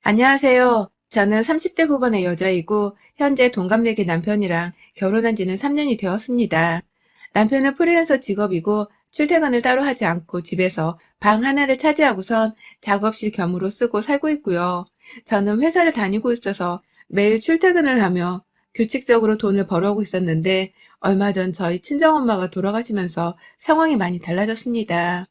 안녕하세요. 저는 30대 후반의 여자이고 현재 동갑내기 남편이랑 결혼한 지는 3년이 되었습니다. 남편은 프리랜서 직업이고 출퇴근을 따로 하지 않고 집에서 방 하나를 차지하고선 작업실 겸으로 쓰고 살고 있고요. 저는 회사를 다니고 있어서 매일 출퇴근을 하며 규칙적으로 돈을 벌어오고 있었는데 얼마 전 저희 친정엄마가 돌아가시면서 상황이 많이 달라졌습니다.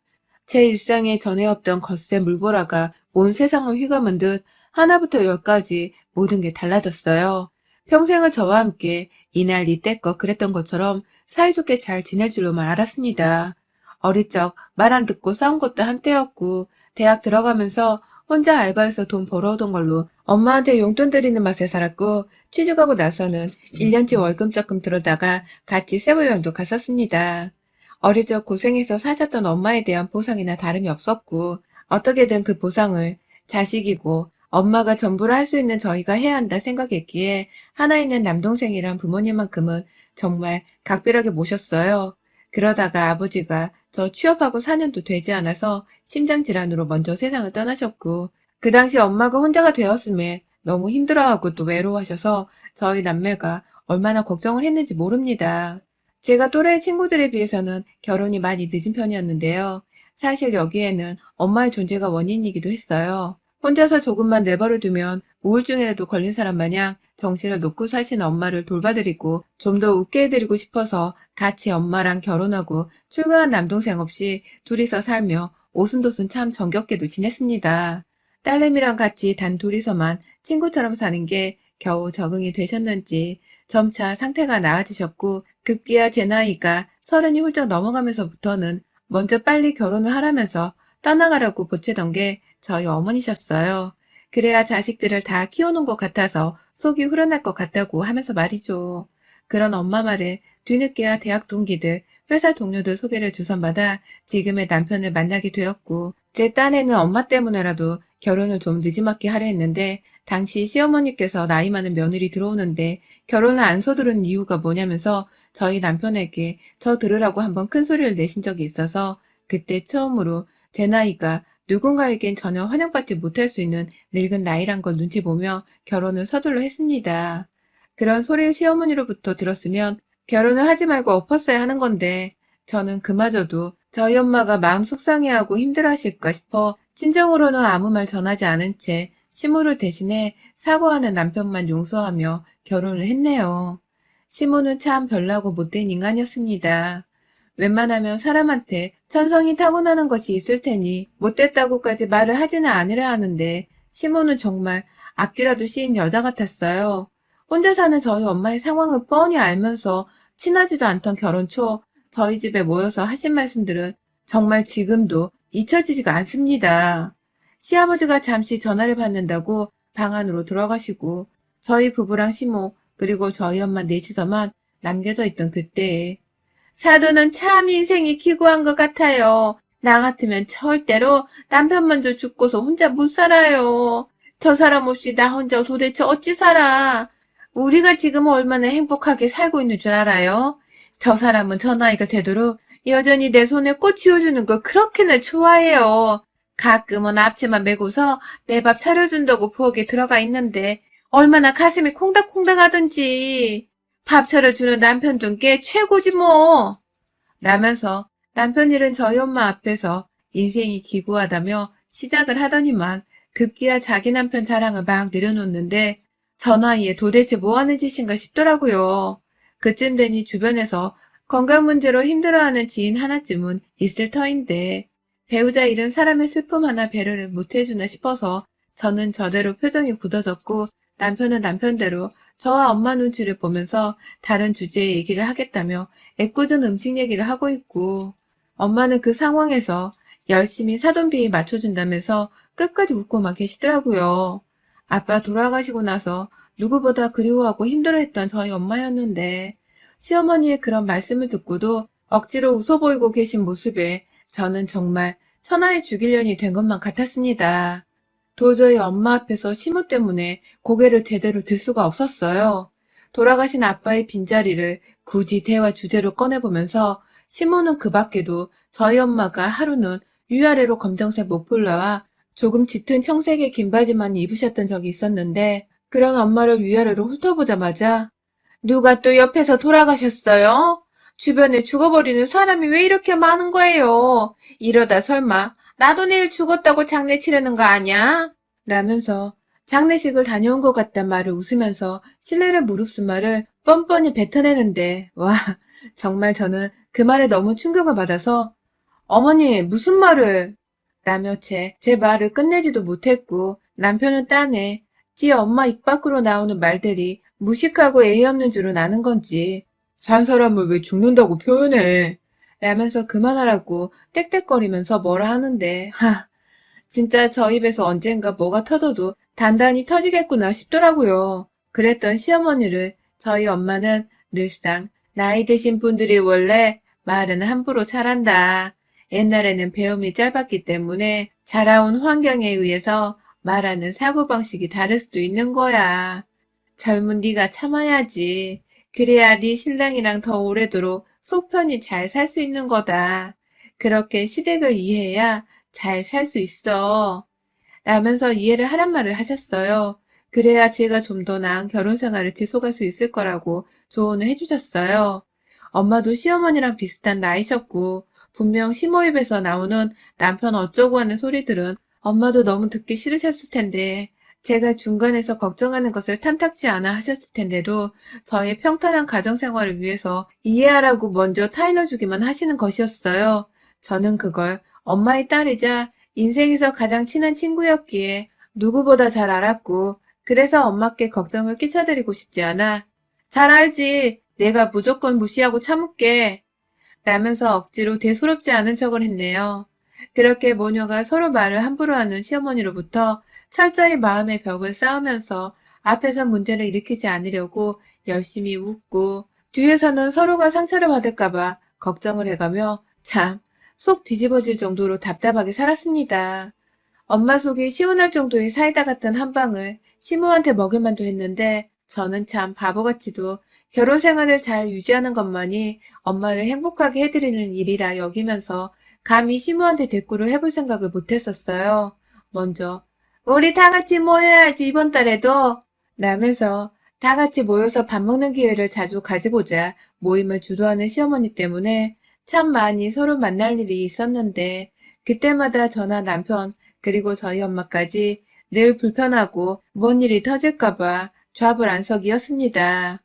제 일상에 전에 없던 거센 물보라가 온 세상을 휘감은 듯 하나부터 열까지 모든 게 달라졌어요. 평생을 저와 함께 이날 이때껏 그랬던 것처럼 사이좋게 잘 지낼 줄로만 알았습니다. 어릴 적 말 안 듣고 싸운 것도 한때였고 대학 들어가면서 혼자 알바해서 돈 벌어오던 걸로 엄마한테 용돈 드리는 맛에 살았고 취직하고 나서는 1년치 월급 적금 들어다가 같이 세부여행도 갔었습니다. 어릴 적 고생해서 사셨던 엄마에 대한 보상이나 다름이 없었고 어떻게든 그 보상을 자식이고 엄마가 전부를 할 수 있는 저희가 해야 한다 생각했기에 하나 있는 남동생이랑 부모님만큼은 정말 각별하게 모셨어요. 그러다가 아버지가 저 취업하고 4년도 되지 않아서 심장질환으로 먼저 세상을 떠나셨고 그 당시 엄마가 혼자가 되었음에 너무 힘들어하고 또 외로워하셔서 저희 남매가 얼마나 걱정을 했는지 모릅니다. 제가 또래 친구들에 비해서는 결혼이 많이 늦은 편이었는데요. 사실 여기에는 엄마의 존재가 원인이기도 했어요. 혼자서 조금만 내버려 두면 우울증이라도 걸린 사람 마냥 정신을 놓고 사시는 엄마를 돌봐드리고 좀 더 웃게 해드리고 싶어서 같이 엄마랑 결혼하고 출가한 남동생 없이 둘이서 살며 오순도순 참 정겹게도 지냈습니다. 딸내미랑 같이 단 둘이서만 친구처럼 사는 게 겨우 적응이 되셨는지 점차 상태가 나아지셨고 급기야 제 나이가 30이 훌쩍 넘어가면서부터는 먼저 빨리 결혼을 하라면서 떠나가라고 보채던 게 저희 어머니셨어요. 그래야 자식들을 다 키워놓은 것 같아서 속이 후련할 것 같다고 하면서 말이죠. 그런 엄마 말에 뒤늦게야 대학 동기들, 회사 동료들 소개를 주선받아 지금의 남편을 만나게 되었고 제 딴에는 엄마 때문에라도 결혼을 좀 늦지막히 하려 했는데 당시 시어머니께서 나이 많은 며느리 들어오는데 결혼을 안 서두르는 이유가 뭐냐면서 저희 남편에게 저 들으라고 한번 큰 소리를 내신 적이 있어서 그때 처음으로 제 나이가 누군가에겐 전혀 환영받지 못할 수 있는 늙은 나이란 걸 눈치 보며 결혼을 서둘러 했습니다. 그런 소리를 시어머니로부터 들었으면 결혼을 하지 말고 엎었어야 하는 건데 저는 그마저도 저희 엄마가 마음 속상해하고 힘들어하실까 싶어 친정으로는 아무 말 전하지 않은 채 시모를 대신해 사과하는 남편만 용서하며 결혼을 했네요. 시모는 참 별나고 못된 인간이었습니다. 웬만하면 사람한테 천성이 타고나는 것이 있을 테니 못됐다고까지 말을 하지는 않으려 하는데 시모는 정말 앞뒤라도 씌인 여자 같았어요. 혼자 사는 저희 엄마의 상황을 뻔히 알면서 친하지도 않던 결혼 초 저희 집에 모여서 하신 말씀들은 정말 지금도 잊혀지지가 않습니다. 시아버지가 잠시 전화를 받는다고 방 안으로 들어가시고 저희 부부랑 시모 그리고 저희 엄마 넷이서만 남겨져 있던 그때에 사돈은 참 인생이 기구한 것 같아요. 나 같으면 절대로 남편 먼저 죽고서 혼자 못 살아요. 저 사람 없이 나 혼자 도대체 어찌 살아? 우리가 지금 얼마나 행복하게 살고 있는 줄 알아요? 저 사람은 저 나이가 되도록 여전히 내 손에 꽃 쥐어주는 거 그렇게나 좋아해요. 가끔은 앞치마 메고서 내 밥 차려준다고 부엌에 들어가 있는데 얼마나 가슴이 콩닥콩닥 하던지. 밥 차려주는 남편 둔 게 최고지 뭐. 라면서 남편 일은 저희 엄마 앞에서 인생이 기구하다며 시작을 하더니만 급기야 자기 남편 자랑을 막 내려놓는데 저 나이에 도대체 뭐하는 짓인가 싶더라고요. 그쯤 되니 주변에서 건강 문제로 힘들어하는 지인 하나쯤은 있을 터인데 배우자 일은 사람의 슬픔 하나 배려를 못해주나 싶어서 저는 저대로 표정이 굳어졌고 남편은 남편대로 저와 엄마 눈치를 보면서 다른 주제의 얘기를 하겠다며 애꿎은 음식 얘기를 하고 있고 엄마는 그 상황에서 열심히 사돈비에 맞춰준다면서 끝까지 웃고만 계시더라고요. 아빠 돌아가시고 나서 누구보다 그리워하고 힘들어했던 저희 엄마였는데 시어머니의 그런 말씀을 듣고도 억지로 웃어 보이고 계신 모습에 저는 정말 천하의 죽일년이 된 것만 같았습니다. 도저히 엄마 앞에서 시모 때문에 고개를 제대로 들 수가 없었어요. 돌아가신 아빠의 빈자리를 굳이 대화 주제로 꺼내보면서 시모는 그 밖에도 저희 엄마가 하루는 위아래로 검정색 목폴라와 조금 짙은 청색의 긴 바지만 입으셨던 적이 있었는데 그런 엄마를 위아래로 훑어보자마자 누가 또 옆에서 돌아가셨어요? 주변에 죽어버리는 사람이 왜 이렇게 많은 거예요? 이러다 설마 나도 내일 죽었다고 장례 치르는 거 아니야? 라면서 장례식을 다녀온 것 같단 말을 웃으면서 신뢰를 무릅쓴 말을 뻔뻔히 뱉어내는데 와 정말 저는 그 말에 너무 충격을 받아서 어머니 무슨 말을 라며 제 말을 끝내지도 못했고 남편은 딴에 지 엄마 입 밖으로 나오는 말들이 무식하고 예의 없는 줄은 아는 건지 산 사람을 왜 죽는다고 표현해 라면서 그만하라고 떽떽거리면서 뭐라 하는데 진짜 저 입에서 언젠가 뭐가 터져도 단단히 터지겠구나 싶더라고요. 그랬던 시어머니를 저희 엄마는 늘상 나이 드신 분들이 원래 말은 함부로 잘한다. 옛날에는 배움이 짧았기 때문에 자라온 환경에 의해서 말하는 사고방식이 다를 수도 있는 거야. 젊은 네가 참아야지. 그래야 네 신랑이랑 더 오래도록 속 편히 잘 살 수 있는 거다. 그렇게 시댁을 이해해야 잘 살 수 있어. 라면서 이해를 하란 말을 하셨어요. 그래야 제가 좀 더 나은 결혼 생활을 지속할 수 있을 거라고 조언을 해주셨어요. 엄마도 시어머니랑 비슷한 나이셨고 분명 시모 입에서 나오는 남편 어쩌고 하는 소리들은 엄마도 너무 듣기 싫으셨을 텐데 제가 중간에서 걱정하는 것을 탐탁지 않아 하셨을 텐데도 저의 평탄한 가정생활을 위해서 이해하라고 먼저 타일러주기만 하시는 것이었어요. 저는 그걸 엄마의 딸이자 인생에서 가장 친한 친구였기에 누구보다 잘 알았고 그래서 엄마께 걱정을 끼쳐드리고 싶지 않아. 잘 알지. 내가 무조건 무시하고 참을게. 라면서 억지로 대수롭지 않은 척을 했네요. 그렇게 모녀가 서로 말을 함부로 하는 시어머니로부터 철저히 마음의 벽을 쌓으면서 앞에서 문제를 일으키지 않으려고 열심히 웃고 뒤에서는 서로가 상처를 받을까봐 걱정을 해가며 참 속 뒤집어질 정도로 답답하게 살았습니다. 엄마 속이 시원할 정도의 사이다 같은 한 방을 시모한테 먹을 만도 했는데 저는 참 바보같이도 결혼 생활을 잘 유지하는 것만이 엄마를 행복하게 해드리는 일이라 여기면서 감히 시모한테 대꾸를 해볼 생각을 못했었어요. 먼저 우리 다 같이 모여야지 이번 달에도 라면서 다 같이 모여서 밥 먹는 기회를 자주 가져보자 모임을 주도하는 시어머니 때문에 참 많이 서로 만날 일이 있었는데 그때마다 저나 남편 그리고 저희 엄마까지 늘 불편하고 뭔 일이 터질까봐 좌불안석이었습니다.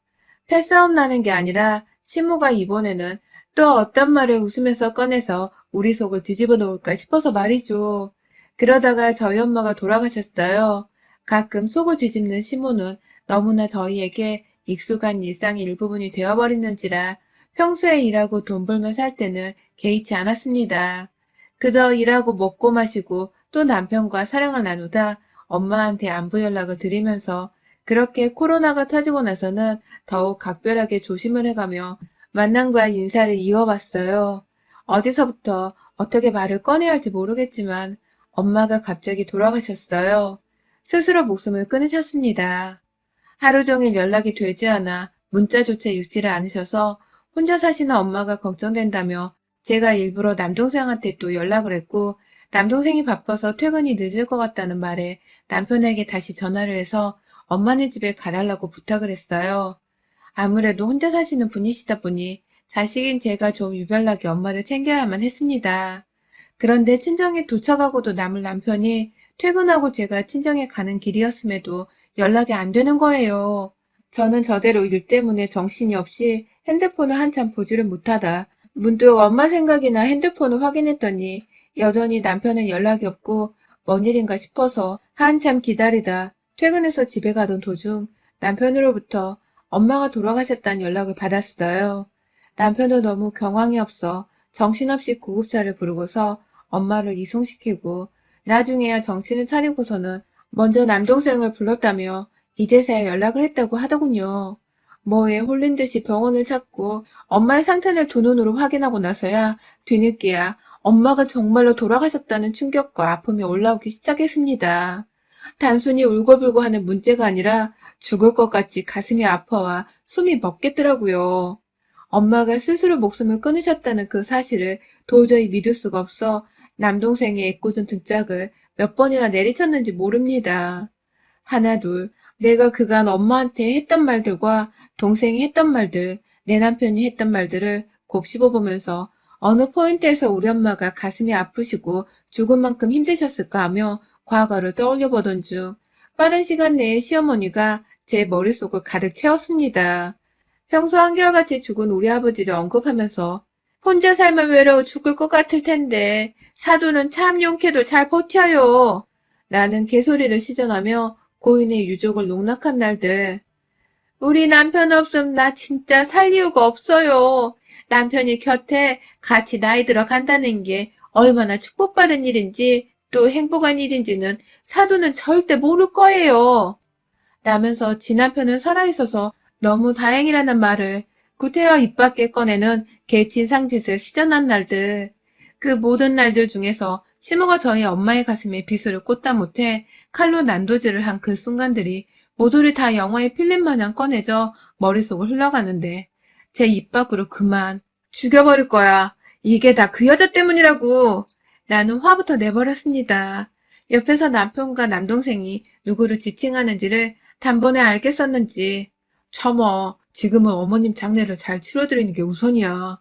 패싸움 나는 게 아니라 시모가 이번에는 또 어떤 말을 웃으면서 꺼내서 우리 속을 뒤집어 놓을까 싶어서 말이죠. 그러다가 저희 엄마가 돌아가셨어요. 가끔 속을 뒤집는 시모는 너무나 저희에게 익숙한 일상의 일부분이 되어버리는지라 평소에 일하고 돈 벌며 살 때는 개의치 않았습니다. 그저 일하고 먹고 마시고 또 남편과 사랑을 나누다 엄마한테 안부 연락을 드리면서 그렇게 코로나가 터지고 나서는 더욱 각별하게 조심을 해가며 만남과 인사를 이어봤어요. 어디서부터 어떻게 말을 꺼내야 할지 모르겠지만 엄마가 갑자기 돌아가셨어요. 스스로 목숨을 끊으셨습니다. 하루 종일 연락이 되지 않아 문자조차 읽지를 않으셔서 혼자 사시는 엄마가 걱정된다며 제가 일부러 남동생한테 또 연락을 했고 남동생이 바빠서 퇴근이 늦을 것 같다는 말에 남편에게 다시 전화를 해서 엄마네 집에 가달라고 부탁을 했어요. 아무래도 혼자 사시는 분이시다 보니 자식인 제가 좀 유별나게 엄마를 챙겨야만 했습니다. 그런데 친정에 도착하고도 남을 남편이 퇴근하고 제가 친정에 가는 길이었음에도 연락이 안 되는 거예요. 저는 저대로 일 때문에 정신이 없이 핸드폰을 한참 보지를 못하다 문득 엄마 생각이나 핸드폰을 확인했더니 여전히 남편은 연락이 없고 뭔 일인가 싶어서 한참 기다리다 퇴근해서 집에 가던 도중 남편으로부터 엄마가 돌아가셨다는 연락을 받았어요. 남편은 너무 경황이 없어 정신없이 구급차를 부르고서 엄마를 이송시키고 나중에야 정신을 차리고서는 먼저 남동생을 불렀다며 이제서야 연락을 했다고 하더군요. 뭐에 홀린 듯이 병원을 찾고 엄마의 상태를 두 눈으로 확인하고 나서야 뒤늦게야 엄마가 정말로 돌아가셨다는 충격과 아픔이 올라오기 시작했습니다. 단순히 울고불고 하는 문제가 아니라 죽을 것 같이 가슴이 아파와 숨이 멎겠더라고요. 엄마가 스스로 목숨을 끊으셨다는 그 사실을 도저히 믿을 수가 없어 남동생의 애꿎은 등짝을 몇 번이나 내리쳤는지 모릅니다. 하나, 둘, 내가 그간 엄마한테 했던 말들과 동생이 했던 말들, 내 남편이 했던 말들을 곱씹어보면서 어느 포인트에서 우리 엄마가 가슴이 아프시고 죽을 만큼 힘드셨을까 하며 과거를 떠올려보던 중 빠른 시간 내에 시어머니가 제 머릿속을 가득 채웠습니다. 평소 한결같이 죽은 우리 아버지를 언급하면서 혼자 살면 외로워 죽을 것 같을 텐데 사돈은 참 용케도 잘 버텨요. 라는 개소리를 시전하며 고인의 유족을 농락한 날들. 우리 남편 없음 나 진짜 살 이유가 없어요. 남편이 곁에 같이 나이 들어 간다는 게 얼마나 축복받은 일인지 또 행복한 일인지는 사돈은 절대 모를 거예요. 라면서 지 남편은 살아있어서 너무 다행이라는 말을 구태여 입 밖에 꺼내는 개친상짓을 시전한 날들. 그 모든 날들 중에서 시모가 저희 엄마의 가슴에 비수를 꽂다 못해 칼로 난도질을 한 그 순간들이 모조리 다 영화의 필름 마냥 꺼내져 머릿속을 흘러가는데 제 입 밖으로 그만 죽여버릴 거야. 이게 다 그 여자 때문이라고. 라는 화부터 내버렸습니다. 옆에서 남편과 남동생이 누구를 지칭하는지를 단번에 알겠었는지 참어 지금은 어머님 장례를 잘 치러드리는 게 우선이야.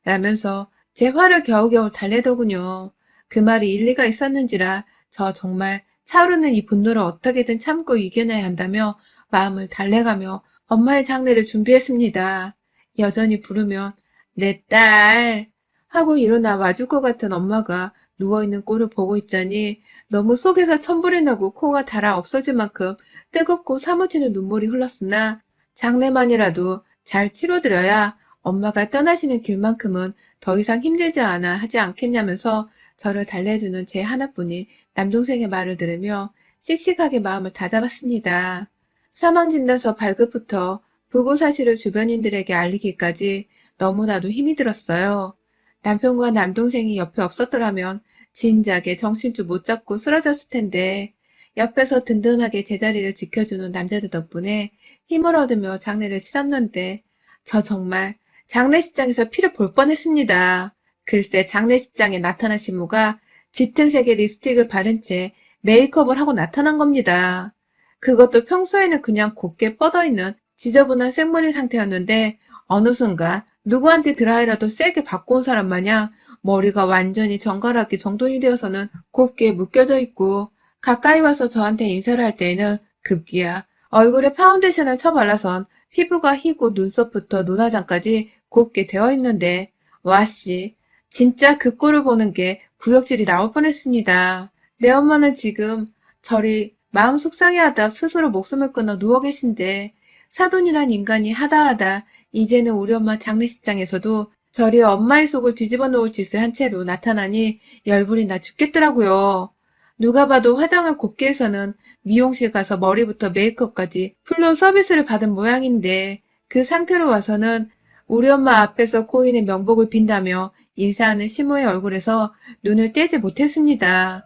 라면서 제 화를 겨우겨우 달래더군요. 그 말이 일리가 있었는지라 저 정말 차오르는 이 분노를 어떻게든 참고 이겨내야 한다며 마음을 달래가며 엄마의 장례를 준비했습니다. 여전히 부르면 내 딸 하고 일어나 와줄 것 같은 엄마가 누워있는 꼴을 보고 있자니 너무 속에서 천불이 나고 코가 달아 없어질 만큼 뜨겁고 사무치는 눈물이 흘렀으나 장래만이라도 잘 치러드려야 엄마가 떠나시는 길만큼은 더 이상 힘들지 않아 하지 않겠냐면서 저를 달래주는 제 하나뿐인 남동생의 말을 들으며 씩씩하게 마음을 다잡았습니다. 사망진단서 발급부터 부고 사실을 주변인들에게 알리기까지 너무나도 힘이 들었어요. 남편과 남동생이 옆에 없었더라면 진작에 정신줄 못 잡고 쓰러졌을 텐데 옆에서 든든하게 제자리를 지켜주는 남자들 덕분에 힘을 얻으며 장례를 치렀는데 저 정말 장례식장에서 피를 볼 뻔했습니다. 글쎄 장례식장에 나타난 신부가 짙은 색의 립스틱을 바른 채 메이크업을 하고 나타난 겁니다. 그것도 평소에는 그냥 곱게 뻗어있는 지저분한 생머리 상태였는데 어느 순간 누구한테 드라이라도 세게 받고 온 사람 마냥 머리가 완전히 정갈하게 정돈이 되어서는 곱게 묶여져 있고 가까이 와서 저한테 인사를 할 때에는 급기야 얼굴에 파운데이션을 쳐발라선 피부가 희고 눈썹부터 눈화장까지 곱게 되어 있는데 와씨 진짜 그 꼴을 보는 게 구역질이 나올 뻔했습니다. 내 엄마는 지금 저리 마음 속상해하다 스스로 목숨을 끊어 누워 계신데 사돈이란 인간이 하다하다 이제는 우리 엄마 장례식장에서도 저리 엄마의 속을 뒤집어 놓을 짓을 한 채로 나타나니 열불이 나 죽겠더라고요. 누가 봐도 화장을 곱게 해서는 미용실 가서 머리부터 메이크업까지 풀로 서비스를 받은 모양인데 그 상태로 와서는 우리 엄마 앞에서 고인의 명복을 빈다며 인사하는 시모의 얼굴에서 눈을 떼지 못했습니다.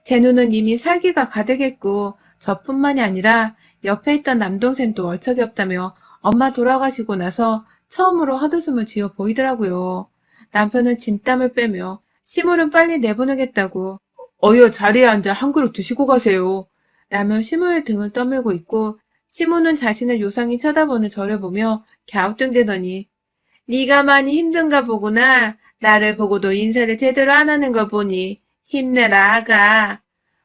제 눈은 이미 살기가 가득했고 저뿐만이 아니라 옆에 있던 남동생도 얼척이 없다며 엄마 돌아가시고 나서 처음으로 헛웃음을 지어 보이더라고요. 남편은 진땀을 빼며 시모는 빨리 내보내겠다고 어여 자리에 앉아 한 그릇 드시고 가세요. 라며 시모의 등을 떠밀고 있고 시모는 자신을 요상히 쳐다보는 저를 보며 갸우뚱대더니 네가 많이 힘든가 보구나. 나를 보고도 인사를 제대로 안 하는 거 보니 힘내라 아가.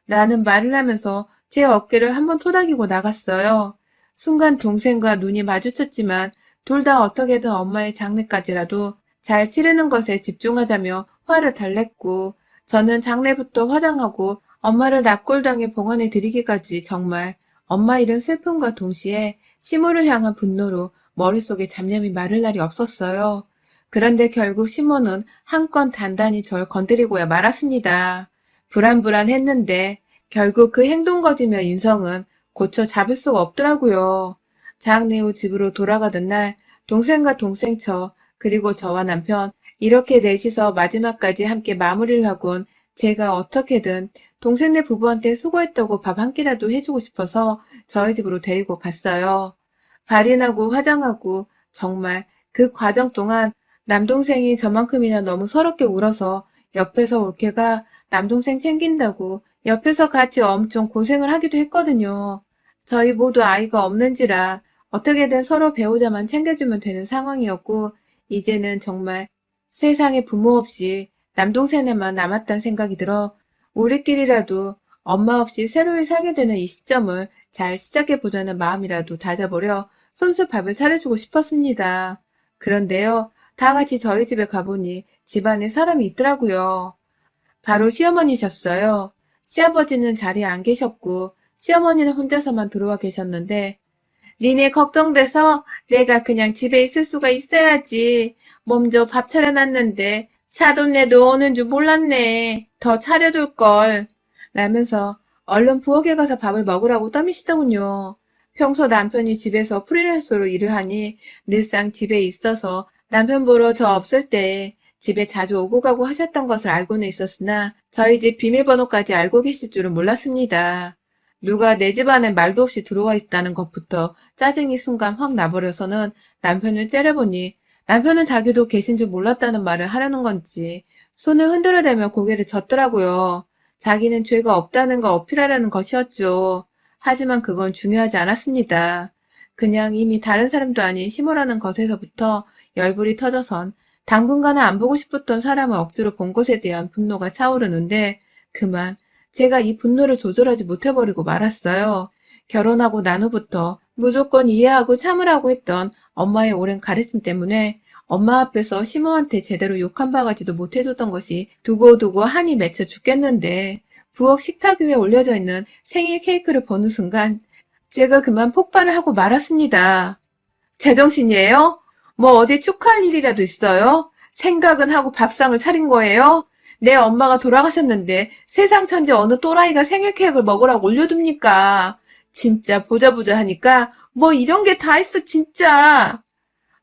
라는 말을 하면서 제 어깨를 한번 토닥이고 나갔어요. 순간 동생과 눈이 마주쳤지만 둘 다 어떻게든 엄마의 장례까지라도 잘 치르는 것에 집중하자며 화를 달랬고 저는 장례부터 화장하고 엄마를 납골당에 봉헌해 드리기까지 정말 엄마 잃은 슬픔과 동시에 시모를 향한 분노로 머릿속에 잡념이 마를 날이 없었어요. 그런데 결국 시모는 한 건 단단히 절 건드리고야 말았습니다. 불안불안했는데 결국 그 행동 거지며 인성은 고쳐 잡을 수가 없더라고요. 장례 후 집으로 돌아가던 날 동생과 동생처 그리고 저와 남편 이렇게 넷이서 마지막까지 함께 마무리를 하곤 제가 어떻게든 동생네 부부한테 수고했다고 밥 한 끼라도 해주고 싶어서 저희 집으로 데리고 갔어요. 발인하고 화장하고 정말 그 과정 동안 남동생이 저만큼이나 너무 서럽게 울어서 옆에서 올케가 남동생 챙긴다고 옆에서 같이 엄청 고생을 하기도 했거든요. 저희 모두 아이가 없는지라 어떻게든 서로 배우자만 챙겨주면 되는 상황이었고, 이제는 정말 세상에 부모 없이 남동생에만 남았다는 생각이 들어 우리끼리라도 엄마 없이 새로이 살게 되는 이 시점을 잘 시작해보자는 마음이라도 다져보려 손수 밥을 차려주고 싶었습니다. 그런데요, 다 같이 저희 집에 가보니 집안에 사람이 있더라고요. 바로 시어머니셨어요. 시아버지는 자리에 안 계셨고 시어머니는 혼자서만 들어와 계셨는데, 니네 걱정돼서 내가 그냥 집에 있을 수가 있어야지. 먼저 밥 차려놨는데 사돈네도 오는 줄 몰랐네. 더 차려둘걸. 라면서 얼른 부엌에 가서 밥을 먹으라고 떠미시더군요. 평소 남편이 집에서 프리랜서로 일을 하니 늘상 집에 있어서 남편 보러 저 없을 때 집에 자주 오고 가고 하셨던 것을 알고는 있었으나 저희 집 비밀번호까지 알고 계실 줄은 몰랐습니다. 누가 내 집안에 말도 없이 들어와 있다는 것부터 짜증이 순간 확 나버려서는 남편을 째려보니 남편은 자기도 계신 줄 몰랐다는 말을 하려는 건지 손을 흔들어대며 고개를 젓더라고요. 자기는 죄가 없다는 걸 어필하려는 것이었죠. 하지만 그건 중요하지 않았습니다. 그냥 이미 다른 사람도 아닌 시모라는 것에서부터 열불이 터져선 당분간은 안 보고 싶었던 사람을 억지로 본 것에 대한 분노가 차오르는데, 그만 제가 이 분노를 조절하지 못해버리고 말았어요. 결혼하고 난 후부터 무조건 이해하고 참으라고 했던 엄마의 오랜 가르침 때문에 엄마 앞에서 시모한테 제대로 욕 한 바가지도 못해줬던 것이 두고두고 한이 맺혀 죽겠는데, 부엌 식탁 위에 올려져 있는 생일 케이크를 보는 순간 제가 그만 폭발을 하고 말았습니다. 제정신이에요? 뭐 어디 축하할 일이라도 있어요? 생각은 하고 밥상을 차린 거예요? 내 엄마가 돌아가셨는데 세상 천지 어느 또라이가 생일 케이크를 먹으라고 올려둡니까? 진짜 보자 하니까 뭐 이런 게 다 있어 진짜.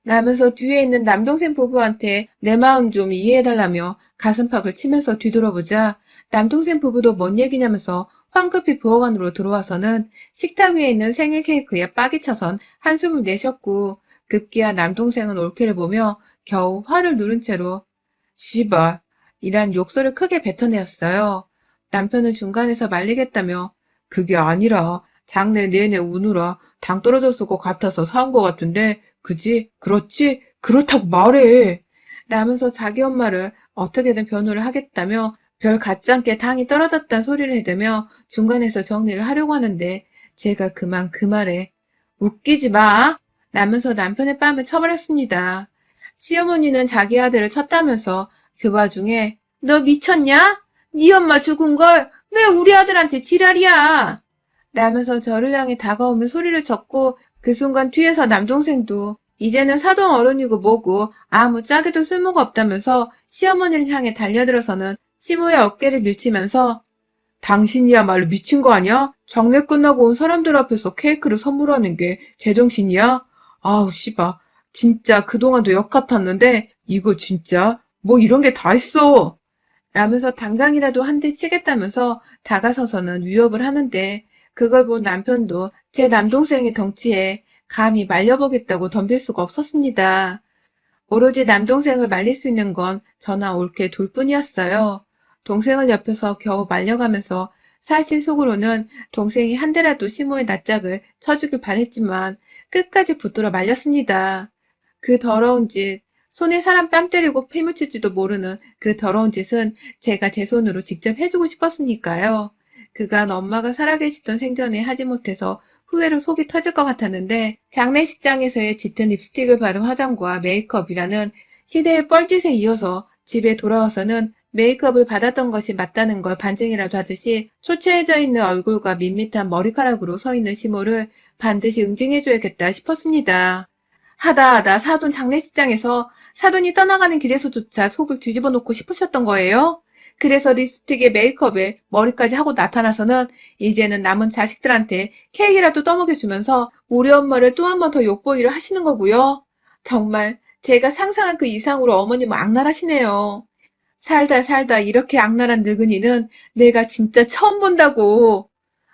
라면서 뒤에 있는 남동생 부부한테 내 마음 좀 이해해달라며 가슴팍을 치면서 뒤돌아보자 남동생 부부도 뭔 얘기냐면서 황급히 부엌 안으로 들어와서는 식탁 위에 있는 생일 케이크에 빡이 차선 한숨을 내셨고, 급기야 남동생은 올케를 보며 겨우 화를 누른 채로 씨발 이란 욕설을 크게 뱉어내었어요. 남편은 중간에서 말리겠다며 그게 아니라 장내 내내 우느라 당 떨어졌을 것 같아서 사온 것 같은데 그지? 그렇지? 그렇다고 말해. 라면서 자기 엄마를 어떻게든 변호를 하겠다며 별 같지 않게 당이 떨어졌다는 소리를 해대며 중간에서 정리를 하려고 하는데, 제가 그만 그 말에 웃기지 마! 라면서 남편의 뺨을 쳐버렸습니다. 시어머니는 자기 아들을 쳤다면서 그 와중에 너 미쳤냐? 네 엄마 죽은 걸 왜 우리 아들한테 지랄이야? 라면서 저를 향해 다가오며 소리를 쳤고, 그 순간 뒤에서 남동생도 이제는 사돈 어른이고 뭐고 아무 짝에도 쓸모가 없다면서 시어머니를 향해 달려들어서는 시모의 어깨를 밀치면서 당신이야말로 미친 거 아니야? 장례 끝나고 온 사람들 앞에서 케이크를 선물하는 게 제정신이야? 아우 씨바 진짜 그동안도 역 같았는데 이거 진짜 뭐 이런 게 다 있어 라면서 당장이라도 한 대 치겠다면서 다가서서는 위협을 하는데, 그걸 본 남편도 제 남동생의 덩치에 감히 말려보겠다고 덤빌 수가 없었습니다. 오로지 남동생을 말릴 수 있는 건 저나 올케 둘뿐이었어요. 동생을 옆에서 겨우 말려가면서 사실 속으로는 동생이 한 대라도 시모의 낯짝을 쳐주길 바랬지만 끝까지 붙들어 말렸습니다. 그 더러운 짓, 손에 사람 뺨 때리고 피 묻힐지도 모르는 그 더러운 짓은 제가 제 손으로 직접 해주고 싶었으니까요. 그간 엄마가 살아계시던 생전에 하지 못해서 후회로 속이 터질 것 같았는데, 장례식장에서의 짙은 립스틱을 바른 화장과 메이크업이라는 희대의 뻘짓에 이어서 집에 돌아와서는 메이크업을 받았던 것이 맞다는 걸 반증이라도 하듯이 초췌해져 있는 얼굴과 밋밋한 머리카락으로 서 있는 시모를 반드시 응징해줘야겠다 싶었습니다. 하다 사돈 장례식장에서 사돈이 떠나가는 길에서조차 속을 뒤집어 놓고 싶으셨던 거예요? 그래서 립스틱에 메이크업에 머리까지 하고 나타나서는 이제는 남은 자식들한테 케이크라도 떠먹여주면서 우리 엄마를 또 한 번 더 욕보이를 하시는 거고요. 정말 제가 상상한 그 이상으로 어머님은 악랄하시네요. 살다 이렇게 악랄한 늙은이는 내가 진짜 처음 본다고.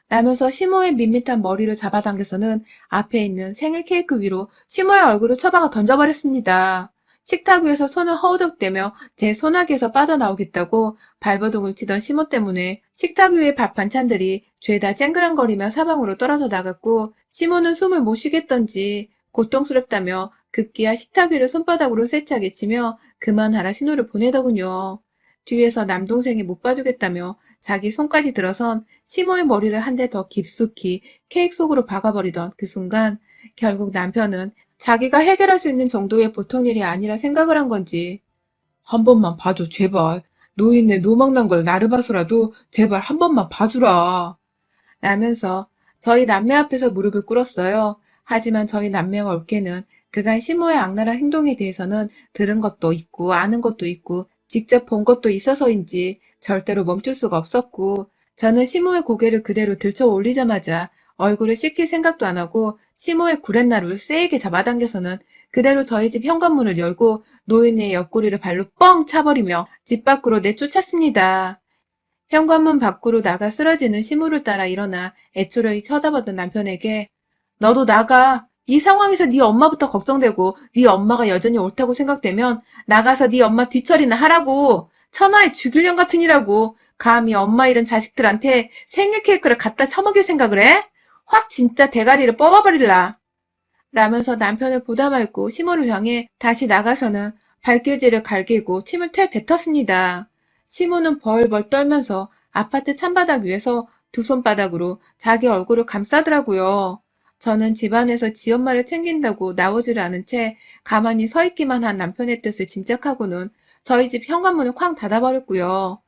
라면서 시모의 밋밋한 머리를 잡아당겨서는 앞에 있는 생일 케이크 위로 시모의 얼굴을 처박아 던져버렸습니다. 식탁 위에서 손을 허우적대며 제 소나기에서 빠져나오겠다고 발버둥을 치던 시모 때문에 식탁 위의 밥 반찬들이 죄다 쨍그랑거리며 사방으로 떨어져 나갔고 시모는 숨을 못 쉬겠던지 고통스럽다며 급기야 식탁 위를 손바닥으로 세차게 치며 그만하라 신호를 보내더군요. 뒤에서 남동생이 못 봐주겠다며 자기 손까지 들어선 시모의 머리를 한 대 더 깊숙이 케이크 속으로 박아버리던 그 순간 결국 남편은 자기가 해결할 수 있는 정도의 보통 일이 아니라 생각을 한 건지 한 번만 봐줘 제발. 노인네 노망난 걸 나를 봐서라도 제발 한 번만 봐주라. 라면서 저희 남매 앞에서 무릎을 꿇었어요. 하지만 저희 남매와 올케는 그간 시모의 악랄한 행동에 대해서는 들은 것도 있고 아는 것도 있고 직접 본 것도 있어서인지 절대로 멈출 수가 없었고 저는 시모의 고개를 그대로 들쳐 올리자마자 얼굴을 씻길 생각도 안 하고 시모의 구렛나루를 세게 잡아당겨서는 그대로 저희 집 현관문을 열고 노인네의 옆구리를 발로 뻥 차버리며 집 밖으로 내쫓았습니다. 현관문 밖으로 나가 쓰러지는 시무를 따라 일어나 애초로이 쳐다보던 남편에게 너도 나가. 이 상황에서 네 엄마부터 걱정되고 네 엄마가 여전히 옳다고 생각되면 나가서 네 엄마 뒤처리나 하라고. 천하의 죽일년 같으니라고. 감히 엄마 잃은 자식들한테 생일 케이크를 갖다 처먹일 생각을 해? 확 진짜 대가리를 뽑아버릴라. 라면서 남편을 보다 말고 시모를 향해 다시 나가서는 발길질을 갈기고 침을 퇴 뱉었습니다. 시모는 벌벌 떨면서 아파트 찬바닥 위에서 두 손바닥으로 자기 얼굴을 감싸더라고요. 저는 집안에서 지 엄마를 챙긴다고 나오지를 않은 채 가만히 서 있기만 한 남편의 뜻을 짐작하고는 저희 집 현관문을 쾅 닫아버렸고요.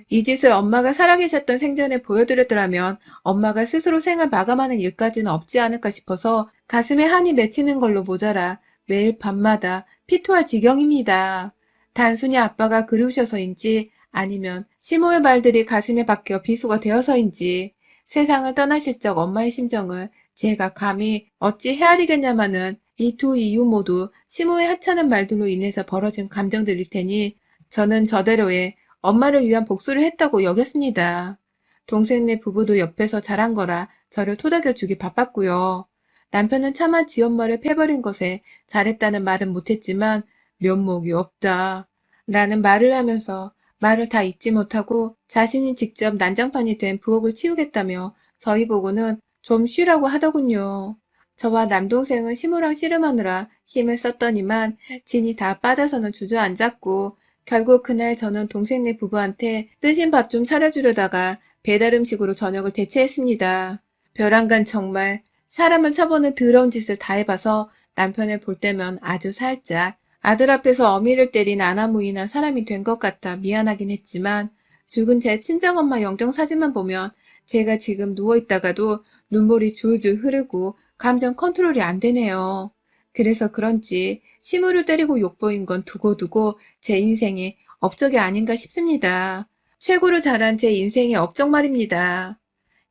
이 짓을 엄마가 살아계셨던 생전에 보여드렸더라면 엄마가 스스로 생을 마감하는 일까지는 없지 않을까 싶어서 가슴에 한이 맺히는 걸로 모자라 매일 밤마다 피토할 지경입니다. 단순히 아빠가 그리우셔서인지 아니면 시모의 말들이 가슴에 박혀 비수가 되어서인지 세상을 떠나실 적 엄마의 심정을 제가 감히 어찌 헤아리겠냐마는 이 두 이유 모두 시모의 하찮은 말들로 인해서 벌어진 감정들일 테니 저는 저대로의 엄마를 위한 복수를 했다고 여겼습니다. 동생네 부부도 옆에서 잘한 거라 저를 토닥여주기 바빴고요. 남편은 차마 지 엄마를 패버린 것에 잘했다는 말은 못했지만 면목이 없다. 라는 말을 하면서 말을 다 잊지 못하고 자신이 직접 난장판이 된 부엌을 치우겠다며 저희 보고는 좀 쉬라고 하더군요. 저와 남동생은 시무랑 씨름하느라 힘을 썼더니만 진이 다 빠져서는 주저앉았고 결국 그날 저는 동생네 부부한테 뜨신 밥 좀 차려주려다가 배달 음식으로 저녁을 대체했습니다. 벼랑간 정말 사람을 쳐보는 더러운 짓을 다 해봐서 남편을 볼 때면 아주 살짝 아들 앞에서 어미를 때린 아나무인한 사람이 된 것 같아 미안하긴 했지만 죽은 제 친정엄마 영정사진만 보면 제가 지금 누워있다가도 눈물이 줄줄 흐르고 감정 컨트롤이 안 되네요. 그래서 그런지 시무를 때리고 욕보인 건 두고두고 제 인생의 업적이 아닌가 싶습니다. 최고로 잘한 제 인생의 업적 말입니다.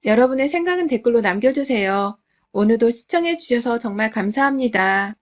여러분의 생각은 댓글로 남겨주세요. 오늘도 시청해주셔서 정말 감사합니다.